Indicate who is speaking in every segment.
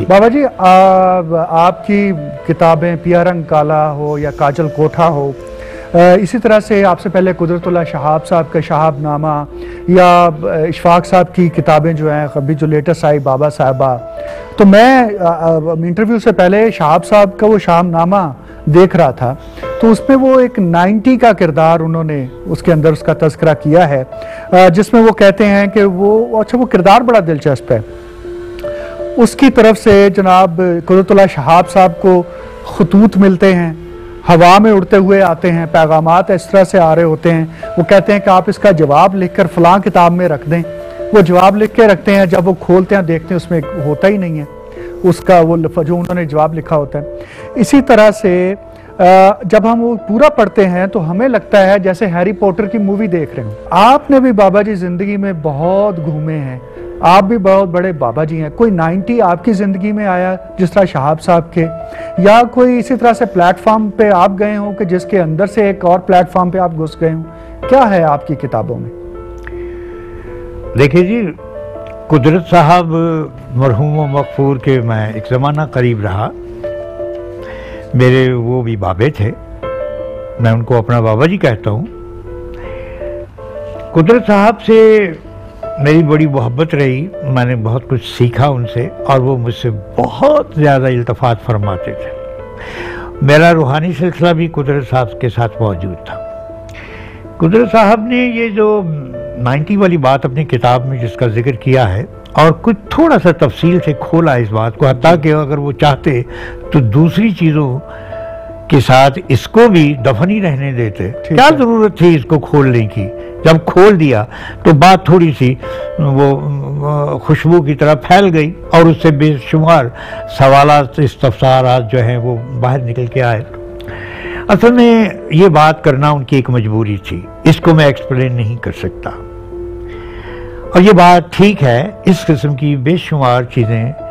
Speaker 1: बाबा जी, आपकी किताबें पिया रंग काला हो या काजल कोठा हो, इसी तरह से आपसे पहले कुदरतुल्लाह शहाब साहब का शहाबनामा या इशफाक साहब की किताबें जो हैं अभी जो लेटेस्ट आई बाबा साहबा, तो मैं इंटरव्यू से पहले शहाब साहब का वो शहाबनामा देख रहा था, तो उसमें वो एक 90 का किरदार उन्होंने उसके अंदर उसका तज़किरा किया है, जिसमें वो कहते हैं कि वो अच्छा वो किरदार बड़ा दिलचस्प है। उसकी तरफ से जनाब कुदरतुल्लाह शहाब साहब को खतूत मिलते हैं, हवा में उड़ते हुए आते हैं, पैगामात इस तरह से आ रहे होते हैं। वो कहते हैं कि आप इसका जवाब लिखकर फ़लाँ किताब में रख दें। वो जवाब लिख के रखते हैं, जब वो खोलते हैं देखते हैं उसमें होता ही नहीं है उसका वो जो उन्होंने जवाब लिखा होता है। इसी तरह से जब हम वो पूरा पढ़ते हैं तो हमें लगता है जैसे हैरी पॉटर की मूवी देख रहे हो। आपने भी बाबा जी ज़िंदगी में बहुत घूमे हैं, आप भी बहुत बड़े बाबा जी हैं। कोई 90 आपकी ज़िंदगी में आया जिस तरह शहाब साहब के, या कोई इसी तरह से प्लेटफॉर्म पे आप गए हों कि जिसके अंदर से एक और प्लेटफॉर्म पे आप घुस गए हों? क्या है आपकी किताबों में?
Speaker 2: देखिए जी, कुदरत साहब मरहूम व मग़फ़ूर के मैं एक ज़माना करीब रहा। मेरे वो भी बाबे थे, मैं उनको अपना बाबा जी कहता हूँ। कुदरत साहब से मेरी बड़ी मोहब्बत रही, मैंने बहुत कुछ सीखा उनसे और वो मुझसे बहुत ज़्यादा इल्तफ़ात फरमाते थे। मेरा रूहानी सिलसिला भी कुदरत साहब के साथ मौजूद था। कुदरत साहब ने ये जो 90 वाली बात अपनी किताब में जिसका जिक्र किया है और कुछ थोड़ा सा तफसील से खोला इस बात को, हत्ता कि अगर वो चाहते तो दूसरी चीज़ों के साथ इसको भी दफन ही रहने देते। क्या ज़रूरत थी इसको खोलने की? जब खोल दिया तो बात थोड़ी सी वो खुशबू की तरह फैल गई और उससे बेशुमार सवालात इस्तफसारात जो हैं वो बाहर निकल के आए। असल में ये बात करना उनकी एक मजबूरी थी, इसको मैं एक्सप्लेन नहीं कर सकता। और ये बात ठीक है, इस किस्म की बेशुमार चीज़ें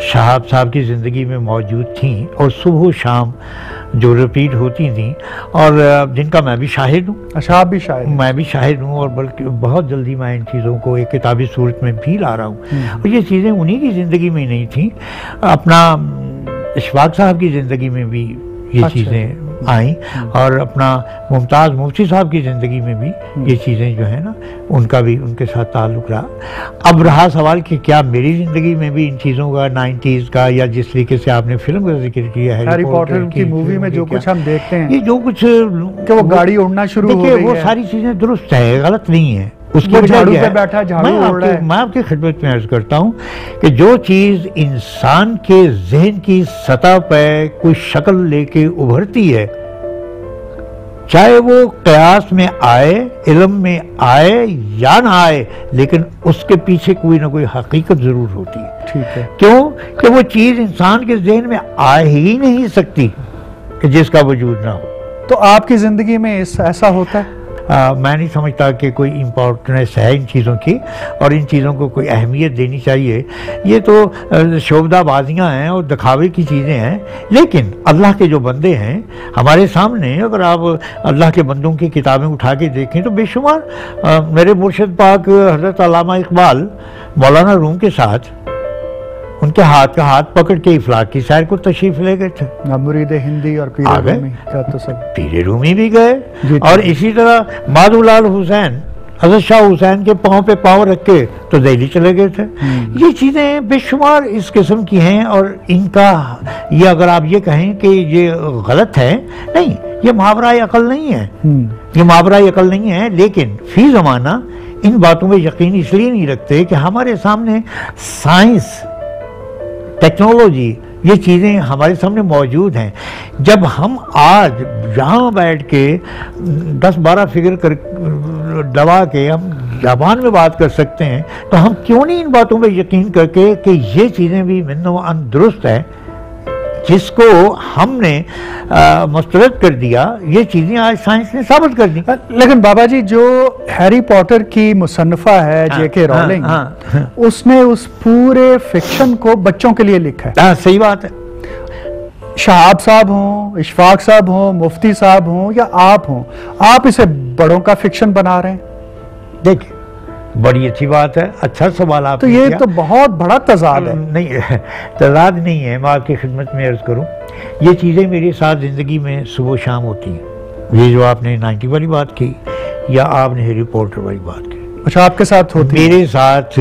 Speaker 2: शहाब साहब की ज़िंदगी में मौजूद थीं और सुबह शाम जो रिपीट होती थीं और जिनका मैं भी शाहिद हूँ।
Speaker 1: अच्छा, आप भी शाहिद? मैं
Speaker 2: भी शाहिद हूँ और बल्कि बहुत जल्दी मैं इन चीज़ों को एक किताबी सूरत में भी ला रहा हूँ। और ये चीज़ें उन्हीं की ज़िंदगी में नहीं थीं, अपना इशफाक साहब की ज़िंदगी में भी ये चीज़ें आई और अपना मुमताज़ मुफ्ती साहब की ज़िंदगी में भी ये चीज़ें जो है ना उनका भी उनके साथ ताल्लुक़ रहा। अब रहा सवाल कि क्या मेरी ज़िंदगी में भी इन चीज़ों का 90s का, या जिस तरीके से आपने फिल्म का जिक्र किया है
Speaker 1: हैरी पॉटर की मूवी में जो कुछ हम देखते हैं,
Speaker 2: ये जो कुछ
Speaker 1: कि वो गाड़ी उड़ना शुरू हो गई,
Speaker 2: वो सारी चीज़ें दुरुस्त है, गलत नहीं है।
Speaker 1: उसकी झाड़ू पे बैठा झाड़ू उड़ रहा है।
Speaker 2: मैं आपकी खिदमत में अर्ज करता हूँ कि जो चीज़ इंसान के जहन की सतह पर कोई शक्ल लेके उभरती है, चाहे वो कयास में आए, इल्म में आए या ना आए, लेकिन उसके पीछे कोई ना कोई हकीकत जरूर होती है।
Speaker 1: ठीक है।
Speaker 2: क्यों कि वो चीज़ इंसान के जहन में आ ही नहीं सकती कि जिसका वजूद ना हो।
Speaker 1: तो आपकी ज़िंदगी में ऐसा होता है?
Speaker 2: मैं नहीं समझता कि कोई इम्पोर्टेंस है इन चीज़ों की और इन चीज़ों को कोई अहमियत देनी चाहिए। ये तो शोबदाबाजियाँ हैं और दिखावे की चीज़ें हैं, लेकिन अल्लाह के जो बंदे हैं हमारे सामने, अगर आप अल्लाह के बंदों की किताबें उठा के देखें तो बेशुमार मेरे मुर्शिद पाक हज़रत अल्लामा इकबाल मौलाना रूम के साथ उनके हाथ का हाथ पकड़ के इफलाक की सैर को तशरीफ ले गए थे।
Speaker 1: मुरीद हिंदी और पीर रूमी का तो सब,
Speaker 2: पीर रूमी भी गए और इसी तरह माधुलाल हुसैन हज़रत शाह हुसैन के पाँव पे पाँव रख के तो दिल्ली चले गए थे। ये चीज़ें बेशुमार इस किस्म की हैं और इनका ये अगर आप ये कहें कि ये गलत है, नहीं, ये मुहावरा अकल नहीं है, ये मुहावरा अकल नहीं है। लेकिन फी ज़माना इन बातों में यकीन इसलिए नहीं रखते कि हमारे सामने साइंस, टेक्नोलॉजी, ये चीज़ें हमारे सामने मौजूद हैं। जब हम आज यहाँ बैठ के 10-12 फिगर कर दबा के हम ज़बान में बात कर सकते हैं, तो हम क्यों नहीं इन बातों पे यकीन करके कि ये चीज़ें भी मिन्नो दुरुस्त है, जिसको हमने मुस्तरद कर दिया, ये चीज़ें आज साइंस ने साबित कर दी।
Speaker 1: लेकिन बाबा जी, जो हैरी पॉटर की मुसन्निफा है जेके रॉलिंग, उसने उस पूरे फिक्शन को बच्चों के लिए लिखा है।
Speaker 2: सही बात है।
Speaker 1: शहाब साहब हों, इशफाक साहब हों, मुफ्ती साहब हों या आप हों, आप इसे बड़ों का फिक्शन बना रहे हैं।
Speaker 2: देखिए, बड़ी अच्छी बात है, अच्छा सवाल आप
Speaker 1: तो ये तो बहुत बड़ा तजाद है।
Speaker 2: नहीं तजाद नहीं है, मैं आपकी खिदमत में अर्ज करूं, ये चीज़ें मेरे साथ ज़िंदगी में सुबह शाम होती हैं। ये जो आपने 90 वाली बात की या आपने हैरी पॉटर वाली बात की,
Speaker 1: अच्छा आपके साथ होती है?
Speaker 2: मेरे साथ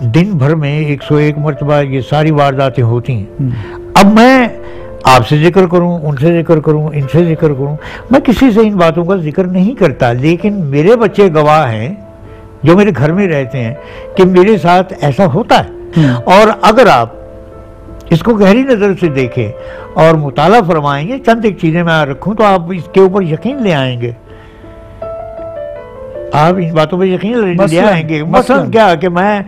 Speaker 2: दिन भर में 101 मरतबा ये सारी वारदातें होती हैं। अब मैं आपसे जिक्र करूं, उनसे जिक्र करूं, इनसे जिक्र करूं, मैं किसी से इन बातों का जिक्र नहीं करता, लेकिन मेरे बच्चे गवाह हैं जो मेरे घर में रहते हैं कि मेरे साथ ऐसा होता है। और अगर आप इसको गहरी नज़र से देखें और मुताला फरमाएंगे, चंद एक चीज़ें मैं रखूं तो आप इसके ऊपर यकीन ले आएंगे, आप इन बातों पे यकीन ले आएंगे। मसलन क्या कि मैं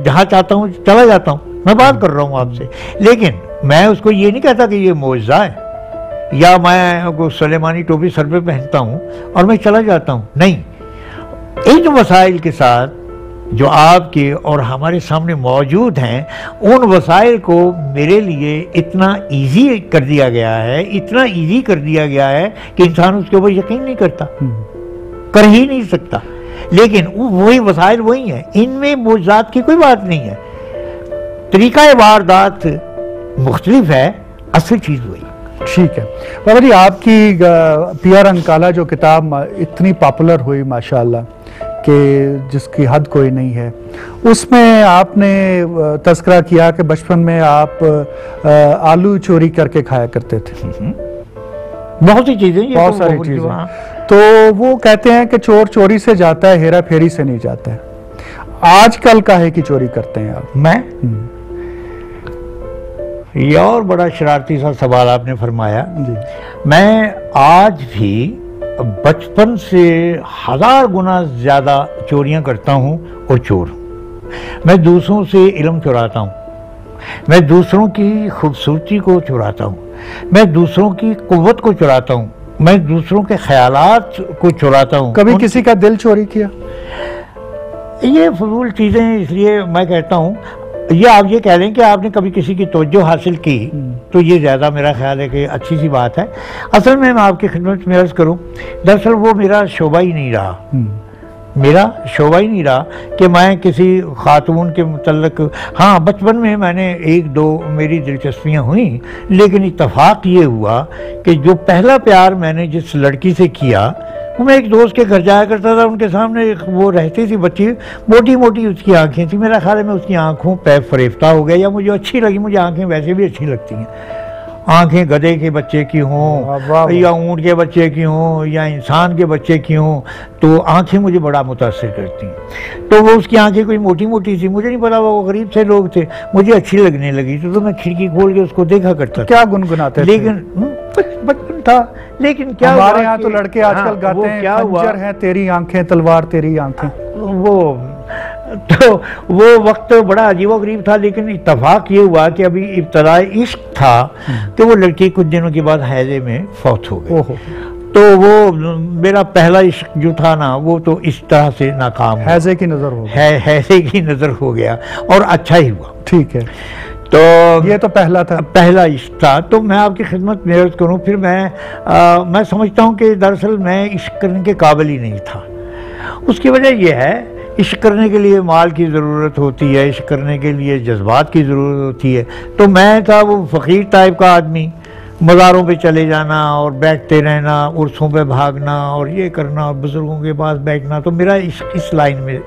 Speaker 2: जहाँ चाहता हूँ चला जाता हूँ, मैं बात कर रहा हूँ आपसे, लेकिन मैं उसको ये नहीं कहता कि ये मौजज़ा है या मैं सुलेमानी टोपी सर पे पहनता हूँ और मैं चला जाता हूँ, नहीं। इन वसाइल के साथ जो आपके और हमारे सामने मौजूद हैं, उन वसाइल को मेरे लिए इतना इजी कर दिया गया है, इतना इजी कर दिया गया है कि इंसान उसके ऊपर यकीन नहीं करता, कर ही नहीं सकता। लेकिन वही वसाइल वही हैं, इनमें मौजूदात की कोई बात नहीं है, तरीका वारदात मुख्तलिफ है, असल चीज़ वही।
Speaker 1: ठीक है बाबा जी, आपकी पिया रंग काला जो किताब इतनी पॉपुलर हुई माशाल्लाह कि जिसकी हद कोई नहीं है, उसमें आपने तज़किरा किया कि बचपन में आप आलू चोरी करके खाया करते थे।
Speaker 2: बहुत सी चीज़ें,
Speaker 1: बहुत सारी चीज़ें। तो वो कहते हैं कि चोर चोरी से जाता है, हेरा फेरी से नहीं जाता है। आजकल काहे की चोरी करते हैं आप?
Speaker 2: मैं ये और बड़ा शरारती सा सवाल आपने फरमाया जी। मैं आज भी बचपन से 1000 गुना ज़्यादा चोरियां करता हूं और चोर हूं। मैं दूसरों से इल्म चुराता हूं, मैं दूसरों की खूबसूरती को चुराता हूं, मैं दूसरों की कुव्वत को चुराता हूं, मैं दूसरों के ख्यालात को चुराता हूं।
Speaker 1: कभी किसी का दिल चोरी किया?
Speaker 2: ये फजूल चीज़ें, इसलिए मैं कहता हूं, ये आप ये कह लें कि आपने कभी किसी की तवज्जो हासिल की तो ये ज़्यादा मेरा ख्याल है कि अच्छी सी बात है। असल में मैं आपकी खिदमत में अर्ज़ करूं, दरअसल वो मेरा शोबा ही नहीं रहा, मेरा शोबा ही नहीं रहा कि मैं किसी खातून के मुतल्लिक, हाँ बचपन में मैंने एक दो मेरी दिलचस्पियाँ हुई, लेकिन इत्तफाक ये हुआ कि जो पहला प्यार मैंने जिस लड़की से किया, वो मैं एक दोस्त के घर जाया करता था, उनके सामने वो रहती थी बच्ची, मोटी मोटी उसकी आंखें थी, मेरा ख्याल है मैं उसकी आंखों पे फरेफ्ता हो गया या मुझे अच्छी लगी। मुझे आंखें वैसे भी अच्छी लगती हैं, आंखें गधे के बच्चे की हों या ऊँट के बच्चे की हों या इंसान के बच्चे की हों, तो आंखें मुझे बड़ा मुतासिर करती हैं। तो वो उसकी आंखें कोई मोटी मोटी थी, मुझे नहीं पता वो गरीब से लोग थे, मुझे अच्छी लगने लगी तो मैं खिड़की खोल के उसको देखा करता था।
Speaker 1: क्या गुनगुनाते?
Speaker 2: लेकिन बचपन था, लेकिन क्या
Speaker 1: हमारे यहाँ तो लड़के आजकल गाते हैं, क्या खंजर है तेरी आंखें, तलवार तेरी आंखें।
Speaker 2: वो वक्त बड़ा अजीबोगरीब था, लेकिन इत्तफाक ये हुआ कि अभी इब्तदाई इश्क था कि वो लड़की कुछ दिनों के बाद हैजे में फौत हो गई। तो वो मेरा पहला इश्क जो था ना, वो तो इस तरह से नाकाम,
Speaker 1: हैजे की नजर हो गया,
Speaker 2: हैजे की नजर हो गया, और अच्छा ही हुआ।
Speaker 1: ठीक है,
Speaker 2: तो
Speaker 1: ये तो पहला था,
Speaker 2: पहला इश्क था। तो मैं आपकी खिदमत में अर्ज़ करूं, फिर मैं समझता हूं कि दरअसल मैं इश्क करने के काबिल ही नहीं था। उसकी वजह यह है, इश्क करने के लिए माल की ज़रूरत होती है, इश्क करने के लिए जज्बात की ज़रूरत होती है। तो मैं था वो फ़कीर टाइप का आदमी, मज़ारों पे चले जाना और बैठते रहना, उर्सों पे भागना और ये करना, बुज़ुर्गों के पास बैठना। तो मेरा इश्क इस लाइन में